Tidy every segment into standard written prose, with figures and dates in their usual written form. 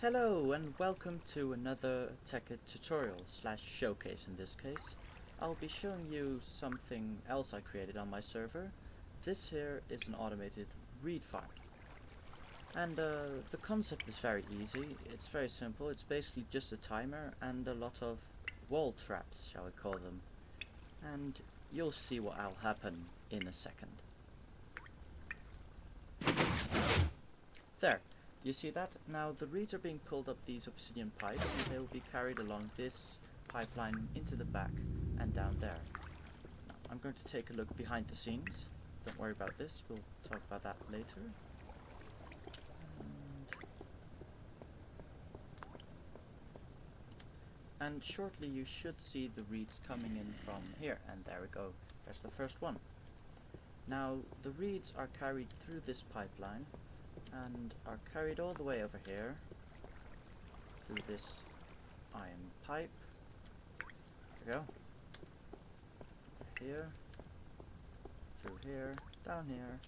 Hello and welcome to another Tekkit tutorial slash showcase in this case. I'll be showing you something else I created on my server. This here is an automated reed farm. And the concept is very easy, it's very simple, it's basically just a timer and a lot of wall traps, shall we call them. And you'll see what will happen in a second. There. You see that? Now the reeds are being pulled up these obsidian pipes and they will be carried along this pipeline into the back and down there. Now, I'm going to take a look behind the scenes. Don't worry about this, we'll talk about that later. And shortly you should see the reeds coming in from here, and there we go, there's the first one. Now the reeds are carried through this pipeline and are carried all the way over here through this iron pipe. There we go. Over here, through here, down here,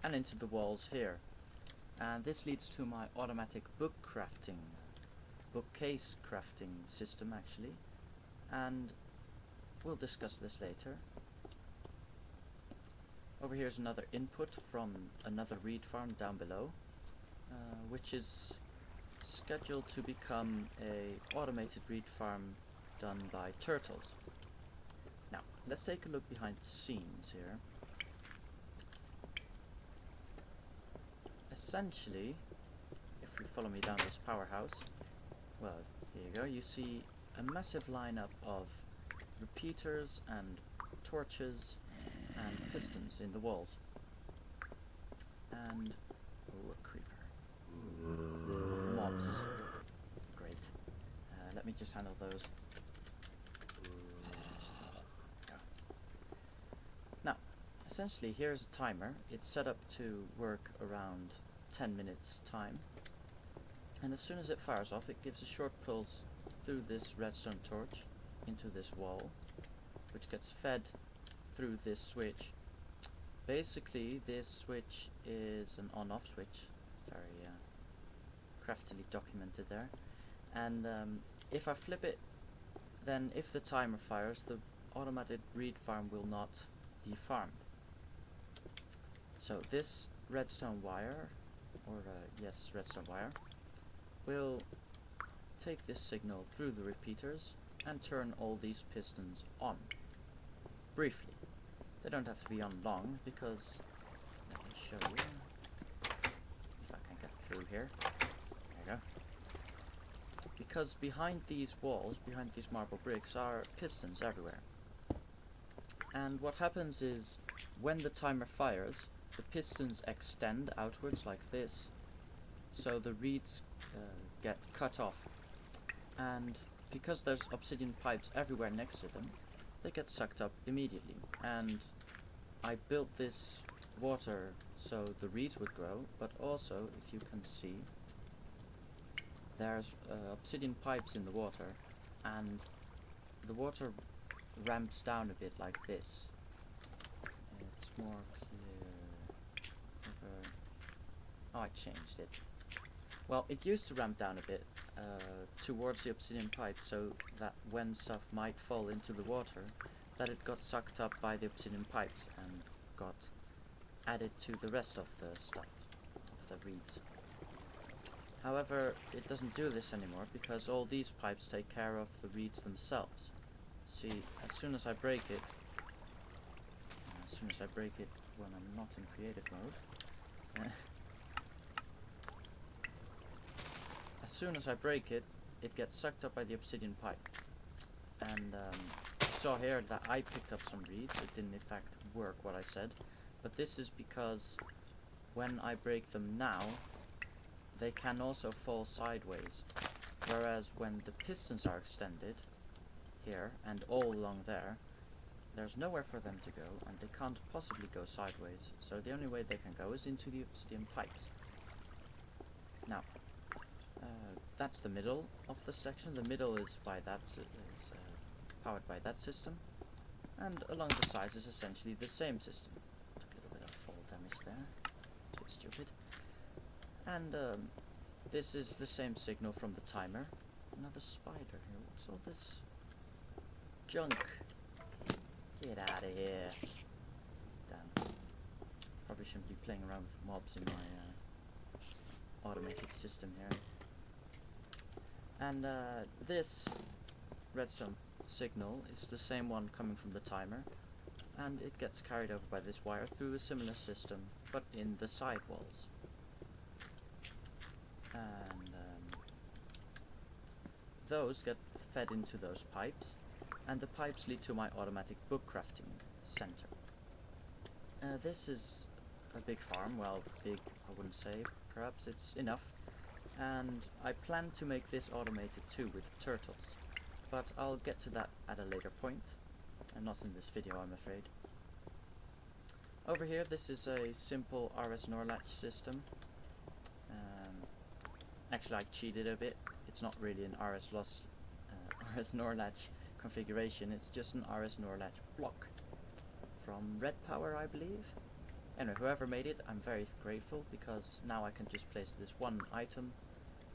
and into the walls here. And this leads to my automatic bookcase crafting system actually, and we'll discuss this later. Over here is another input from another reed farm down below, which is scheduled to become a automated reed farm done by turtles. Now, let's take a look behind the scenes here. Essentially, if you follow me down this powerhouse, well, here you go, you see a massive lineup of repeaters and torches and pistons in the walls. And oh, a creeper. Mobs. Great. Let me just handle those. Yeah. Now, essentially here's a timer. It's set up to work around 10 minutes time. And as soon as it fires off, it gives a short pulse through this redstone torch into this wall, which gets fed through this switch. Basically this switch is an on-off switch, very craftily documented there, and if I flip it, then if the timer fires, the automated reed farm will not be farmed. So this redstone wire, or yes, redstone wire, will take this signal through the repeaters and turn all these pistons on. Briefly. They don't have to be on long because, let me show you, if I can get through here, there you go. Because behind these walls, behind these marble bricks are pistons everywhere. And what happens is, when the timer fires, the pistons extend outwards like this, so the reeds get cut off. And because there's obsidian pipes everywhere next to them, they get sucked up immediately. And I built this water so the reeds would grow, but also, if you can see, there's obsidian pipes in the water, and the water ramps down a bit like this. It's more clear. Oh, I changed it. Well, it used to ramp down a bit towards the obsidian pipe, so that when stuff might fall into the water, that it got sucked up by the obsidian pipes and got added to the rest of the stuff, of the reeds. However, it doesn't do this anymore because all these pipes take care of the reeds themselves. See, as soon as I break it when I'm not in creative mode, as soon as I break it, it gets sucked up by the obsidian pipe. And you saw here that I picked up some reeds. It didn't in fact work what I said, but this is because when I break them now, they can also fall sideways, whereas when the pistons are extended here and all along there, there's nowhere for them to go and they can't possibly go sideways, so the only way they can go is into the obsidian pipes. Now, that's the middle of the section. The middle is powered by that system, and along the sides is essentially the same system. Took a little bit of fall damage there, a bit stupid. And this is the same signal from the timer. Another spider here. What's all this junk? Get out of here. Damn. Probably shouldn't be playing around with mobs in my automated system here. And this redstone signal is the same one coming from the timer, and it gets carried over by this wire through a similar system, but in the side walls. And those get fed into those pipes, and the pipes lead to my automatic book crafting center. This is a big farm. Well, big I wouldn't say, perhaps it's enough, and I plan to make this automated too with turtles, but I'll get to that at a later point, and not in this video, I'm afraid. Over here, this is a simple RS NOR latch system. Actually, I cheated a bit. It's not really an RS NOR latch configuration, it's just an RS NOR latch block from Red Power, I believe. Anyway, whoever made it, I'm very grateful, because now I can just place this one item,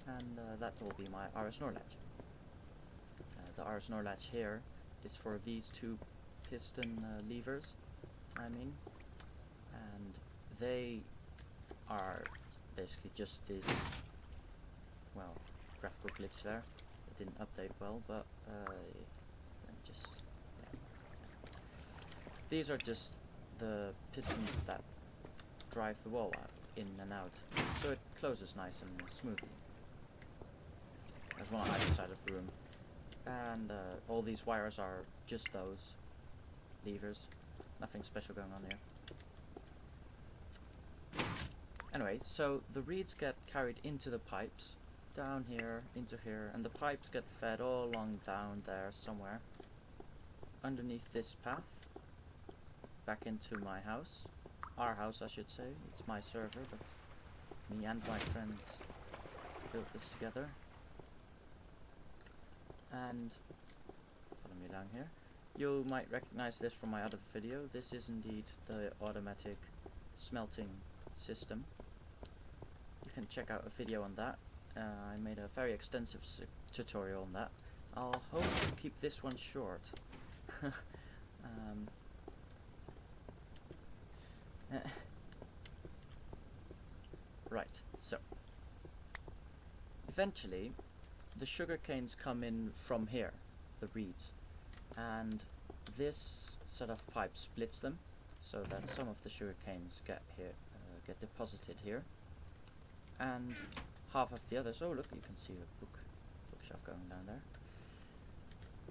and that will be my RS NOR latch. The RS NOR latch here is for these two piston levers, and they are basically just this, well, graphical glitch there. It didn't update well, but these are just the pistons that drive the wall out, in and out, so it closes nice and smoothly. There's one on either side of the room, and all these wires are just those levers. Nothing special going on here. Anyway, so the reeds get carried into the pipes, down here, into here, and the pipes get fed all along down there somewhere, underneath this path, back into my house. Our house, I should say. It's my server, but me and my friends built this together. And follow me down here. You might recognize this from my other video. This is indeed the automatic smelting system. You can check out a video on that. I made a very extensive tutorial on that. I'll hope to keep this one short. Right, so eventually the sugar canes come in from here, the reeds, and this set of pipes splits them so that some of the sugar canes get here, get deposited here, and half of the others, oh look, you can see a bookshelf going down there,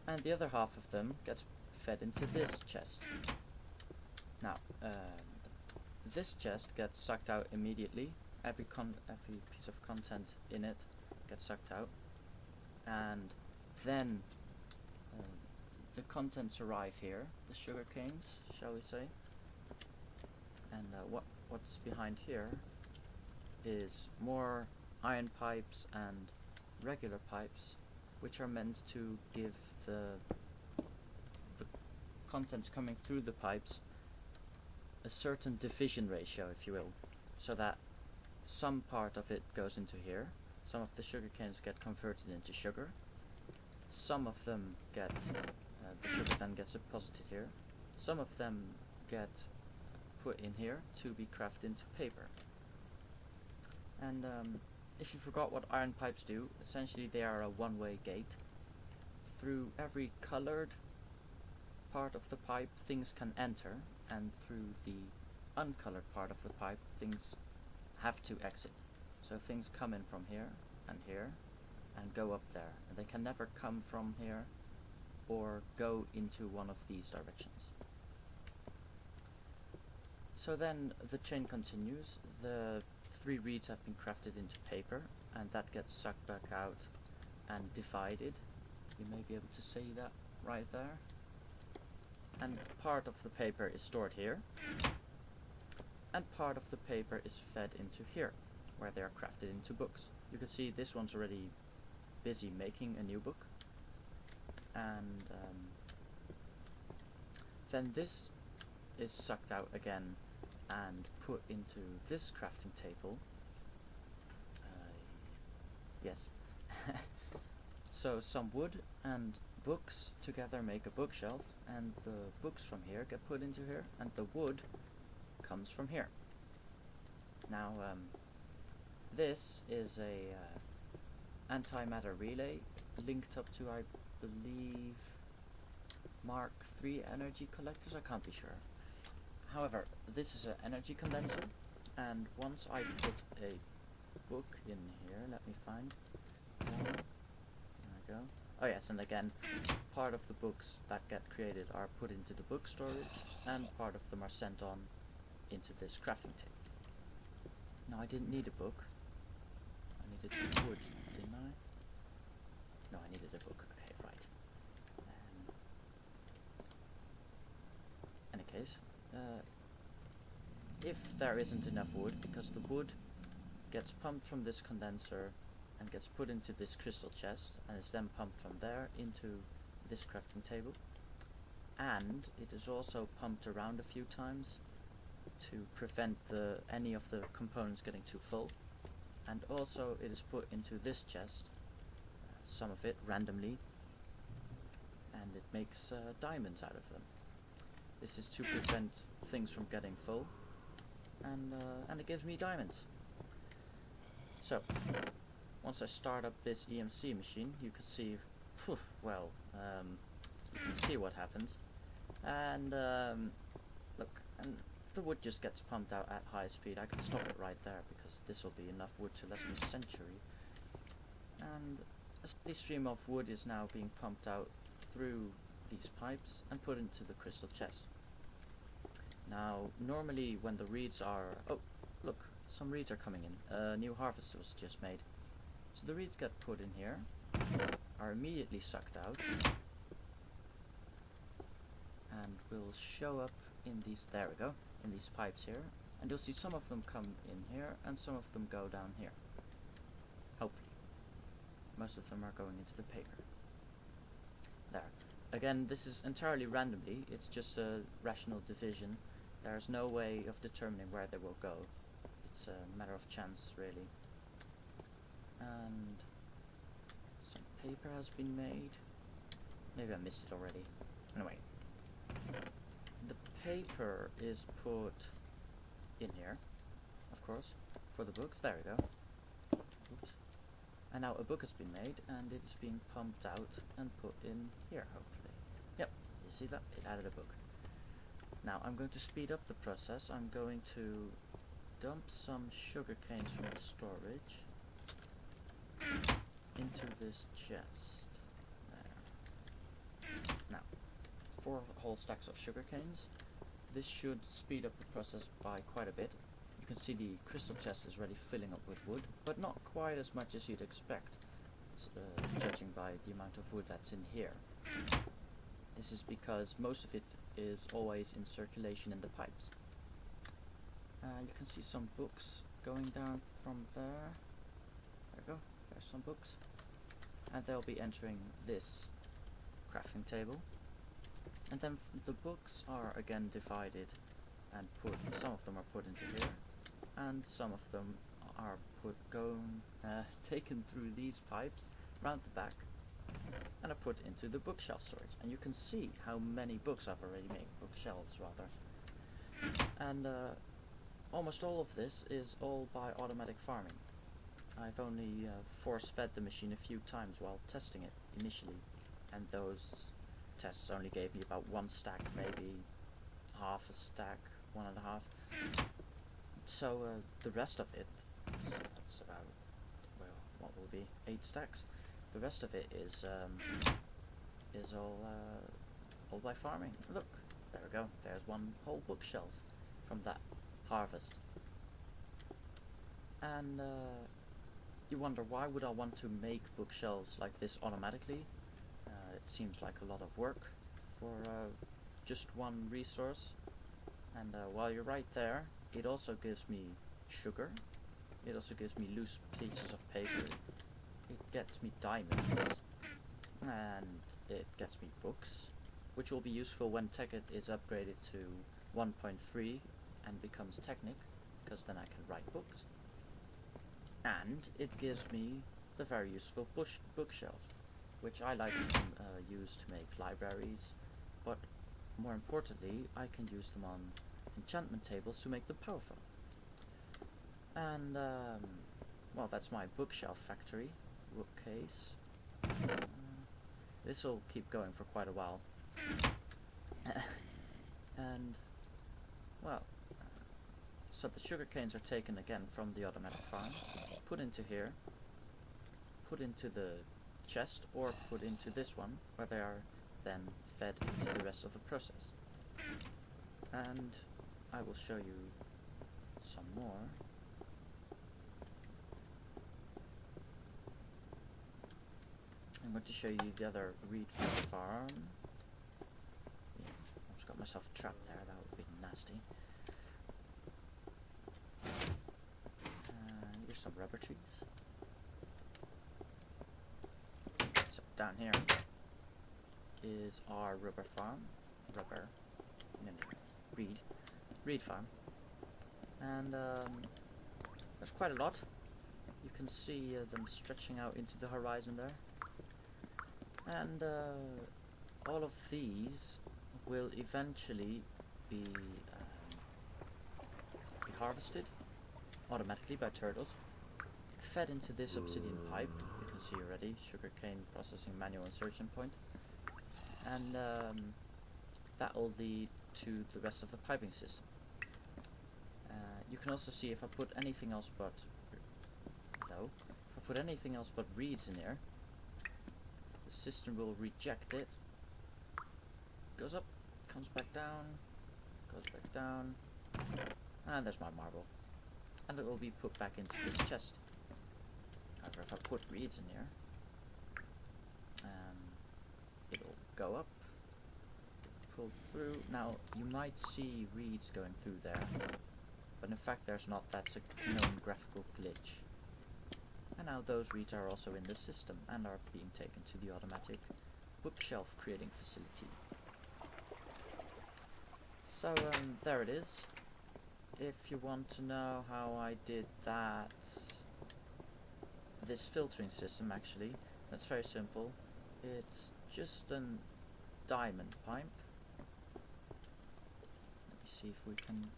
and the other half of them gets fed into this chest. Now, this chest gets sucked out immediately. Every piece of content in it gets sucked out, and then the contents arrive here, the sugar canes, shall we say, and what's behind here is more iron pipes and regular pipes, which are meant to give the contents coming through the pipes a certain division ratio, if you will, so that some part of it goes into here, some of the sugar canes get converted into sugar, some of them get, the sugar then gets deposited here, some of them get put in here to be crafted into paper. And if you forgot what iron pipes do, essentially they are a one-way gate. Through every colored part of the pipe things can enter, and through the uncolored part of the pipe things have to exit. So things come in from here and go up there, and they can never come from here or go into one of these directions. So then the chain continues. The 3 reeds have been crafted into paper, and that gets sucked back out and divided. You may be able to see that right there. And part of the paper is stored here, and part of the paper is fed into here, where they are crafted into books. You can see this one's already busy making a new book, and then this is sucked out again and put into this crafting table. Yes. So some wood and books together make a bookshelf, and the books from here get put into here, and the wood comes from here. Now, this is a antimatter relay linked up to, I believe, Mark III energy collectors. I can't be sure. However, this is an energy condenser, and once I put a book in here, let me find one. There we go. Oh yes, and again, part of the books that get created are put into the book storage, and part of them are sent on into this crafting table. Now, I didn't need a book. I needed wood, didn't I? No, I needed a book. Okay, right. Any case, if there isn't enough wood, because the wood gets pumped from this condenser and gets put into this crystal chest, and is then pumped from there into this crafting table, and it is also pumped around a few times to prevent any of the components getting too full, and also it is put into this chest, some of it randomly, and it makes diamonds out of them. This is to prevent things from getting full, and it gives me diamonds. So, once I start up this EMC machine, you can see, you can see what happens. And look, and the wood just gets pumped out at high speed. I can stop it right there because this will be enough wood to last me a century. And a steady stream of wood is now being pumped out through these pipes and put into the crystal chest. Now, normally when the reeds are... Oh, look, some reeds are coming in. A new harvest was just made. So the reeds get put in here, are immediately sucked out, and will show up in these, there we go, in these pipes here. And you'll see some of them come in here, and some of them go down here. Hopefully. Most of them are going into the paper. There. Again, this is entirely randomly, it's just a rational division. There's no way of determining where they will go. It's a matter of chance, really. And some paper has been made. Maybe I missed it already. Anyway, the paper is put in here, of course, for the books. There we go. Oops. And now a book has been made, and it is being pumped out and put in here, hopefully. Yep, you see that? It added a book. Now I'm going to speed up the process. I'm going to dump some sugar canes from the storage into this chest. There. Now, 4 whole stacks of sugar canes. This should speed up the process by quite a bit. You can see the crystal chest is already filling up with wood, but not quite as much as you'd expect, judging by the amount of wood that's in here. This is because most of it is always in circulation in the pipes. You can see some books going down from there. There we go, there's some books. And they'll be entering this crafting table. And then the books are again divided and put, some of them are put into here, and some of them are taken through these pipes round the back and are put into the bookshelf storage. And you can see how many books I've already made, bookshelves rather. And almost all of this is all by automatic farming. I've only force-fed the machine a few times while testing it initially, and those tests only gave me about 1 stack, maybe half a stack, 1.5. So the rest of it, so that's about, well, what will be 8 stacks. The rest of it is all by farming. Look, there we go. There's one whole bookshelf from that harvest. And you wonder, why would I want to make bookshelves like this automatically? It seems like a lot of work for just one resource. And while you're right there, it also gives me sugar. It also gives me loose pieces of paper. It gets me diamonds. And it gets me books, which will be useful when Tekkit is upgraded to 1.3 and becomes Technic, because then I can write books. And it gives me the very useful bookshelf, which I like to use to make libraries, but more importantly, I can use them on enchantment tables to make them powerful. And, well, that's my bookshelf factory, bookcase. This will keep going for quite a while. And, well, so the sugar canes are taken again from the automatic farm, put into here, put into the chest, or put into this one, where they are then fed into the rest of the process. And I will show you some more. I'm going to show you the other reed farm. Yeah, I just got myself trapped there, that would be nasty. And here's some rubber trees. So down here is our rubber farm. Reed farm. And there's quite a lot. You can see them stretching out into the horizon there. And all of these will eventually be harvested automatically by turtles, fed into this obsidian pipe. You can see already, sugarcane processing manual insertion point, and that will lead to the rest of the piping system. You can also see if I put anything else but reeds in here, the system will reject it. Goes up, comes back down, goes back down, and there's my marble. And it will be put back into this chest. However, if I put reeds in here, it'll go up, pull through. Now, you might see reeds going through there, but in fact there's not. That's a known graphical glitch. And now those reeds are also in the system and are being taken to the automatic bookshelf creating facility. So there it is. If you want to know how I did that, this filtering system actually, that's very simple. It's just a diamond pipe. Let me see if we can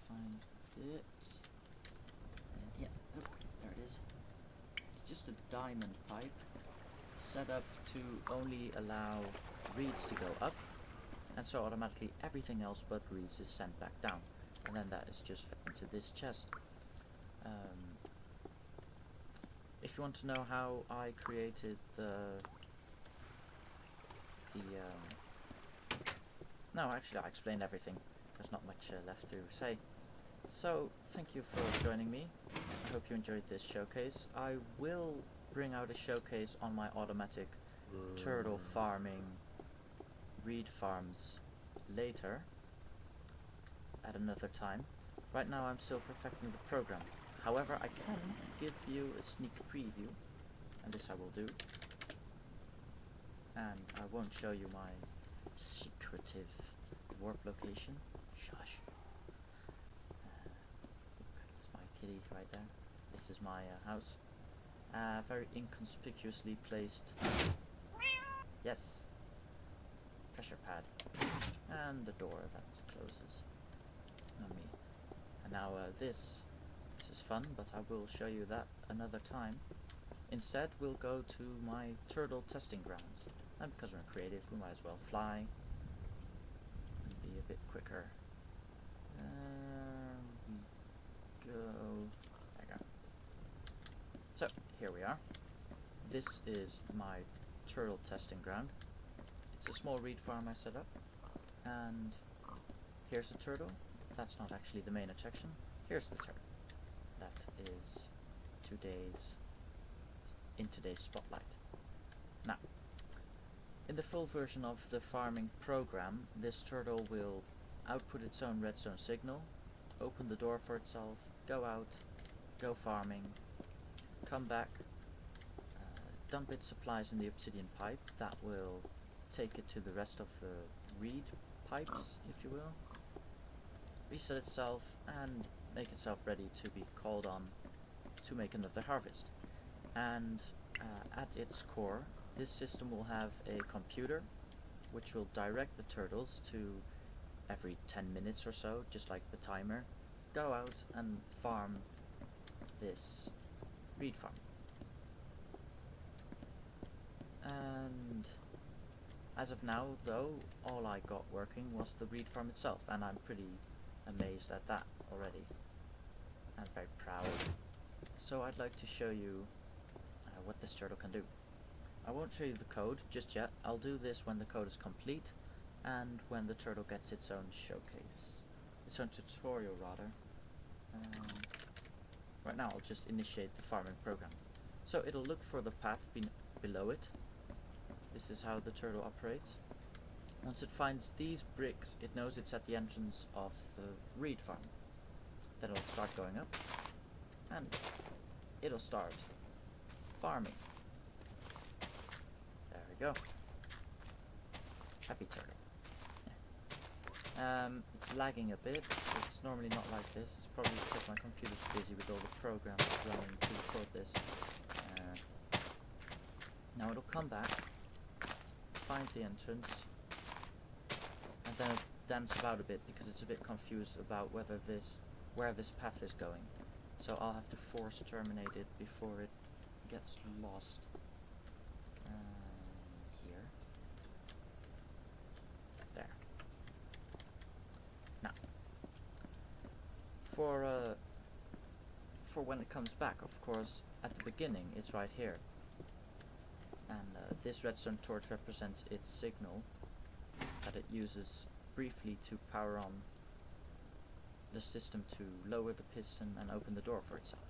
find it. Yeah, look, there it is. It's just a diamond pipe set up to only allow reeds to go up, and so automatically everything else but reeds is sent back down, and then that is just fed into this chest. If you want to know how I created no, actually I explained everything. There's not much left to say. So, thank you for joining me. I hope you enjoyed this showcase. I will bring out a showcase on my automatic turtle farming reed farms later, at another time. Right now I'm still perfecting the program. However, I can give you a sneak preview, and this I will do. And I won't show you my secretive warp location. Shush. There's my kitty right there. This is my house. Very inconspicuously placed. Yes. Pressure pad. And the door that closes on me. And now this is fun, but I will show you that another time. Instead, we'll go to my turtle testing grounds. And because we're creative, we might as well fly and be a bit quicker. We go. There we go. So, here we are. This is my turtle testing ground. It's a small reed farm I set up. And here's a turtle. That's not actually the main attraction. Here's the turtle. That is in today's spotlight. Now, in the full version of the farming program, this turtle will output its own redstone signal, open the door for itself, go out, go farming, come back, dump its supplies in the obsidian pipe. That will take it to the rest of the reed pipes, if you will, reset itself, and make itself ready to be called on to make another harvest. And At its core, this system will have a computer which will direct the turtles to, every 10 minutes or so, just like the timer, go out and farm this reed farm. And as of now, though, all I got working was the reed farm itself, and I'm pretty amazed at that already. I'm very proud. So I'd like to show you what this turtle can do. I won't show you the code just yet. I'll do this when the code is complete and when the turtle gets its own showcase. Its own tutorial, rather. Right now I'll just initiate the farming program. So it'll look for the path below it. This is how the turtle operates. Once it finds these bricks, it knows it's at the entrance of the reed farm. Then it'll start going up, and it'll start farming. There we go. Happy turtle. Yeah. It's lagging a bit. It's normally not like this. It's probably because my computer's busy with all the programs running to record this. Now it'll come back, find the entrance, and then it'll dance about a bit because it's a bit confused about where this path is going. So I'll have to force terminate it before it gets lost. Here. There. Now, for when it comes back, of course, at the beginning it's right here. And this redstone torch represents its signal that it uses briefly to power on the system to lower the piston and open the door for itself.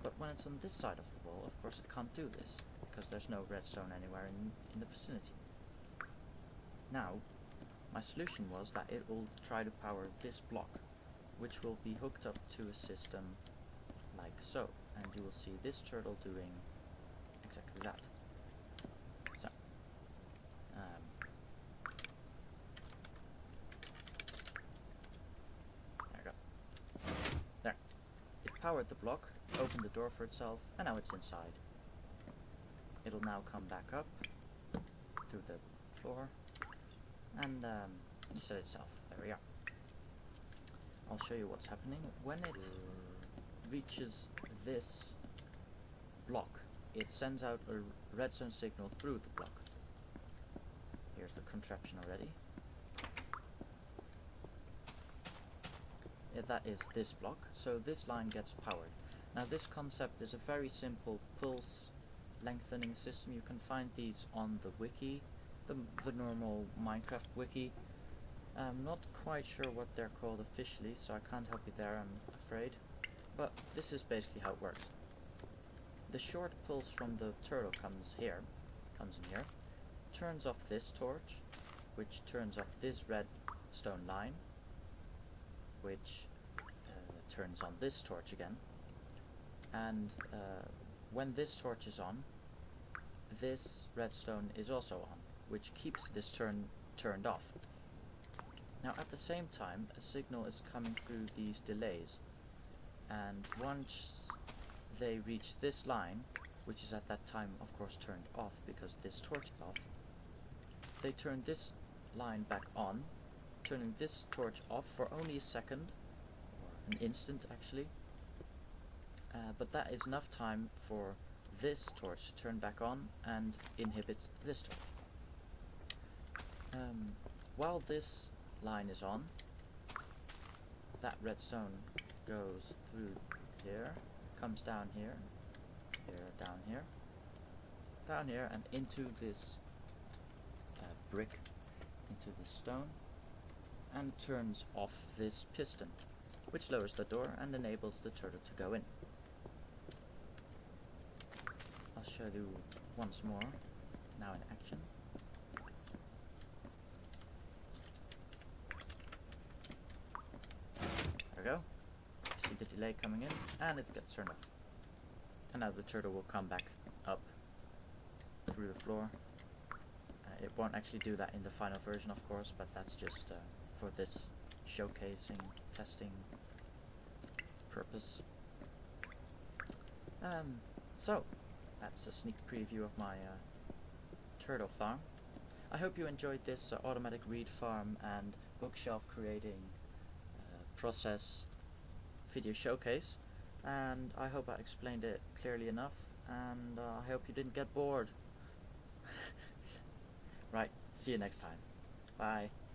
But when it's on this side of the wall, of course it can't do this, because there's no redstone anywhere in the vicinity. Now, my solution was that it will try to power this block, which will be hooked up to a system like so, and you will see this turtle doing exactly that. So, there we go. There. It powered the block, opened the door for itself, and now it's inside. It'll now come back up through the floor and set itself. There we are. I'll show you what's happening. When it reaches this block, it sends out a redstone signal through the block. Here's the contraption already. Yeah, that is this block, so this line gets powered. Now this concept is a very simple pulse lengthening system. You can find these on the wiki, the normal Minecraft wiki. I'm not quite sure what they're called officially, so I can't help you there, I'm afraid. But this is basically how it works. The short pulse from the turtle comes in here, turns off this torch, which turns off this redstone line, which turns on this torch again. And when this torch is on, this redstone is also on, which keeps this turned off. Now at the same time, a signal is coming through these delays, and once they reach this line, which is at that time of course turned off because this torch is off, they turn this line back on, turning this torch off for only a second, or an instant actually, but that is enough time for this torch to turn back on and inhibit this torch. While this line is on, that redstone goes through here, comes down here, down here, and into this brick, into this stone, and turns off this piston, which lowers the door and enables the turtle to go in. I'll show you once more, now in action. There we go. You see the delay coming in, and it gets turned off. And now the turtle will come back up through the floor. It won't actually do that in the final version, of course, but that's just for this showcasing, testing purpose. So, that's a sneak preview of my turtle farm. I hope you enjoyed this automatic read farm and bookshelf creating process video showcase, and I hope I explained it clearly enough, and I hope you didn't get bored. Right, see you next time. Bye.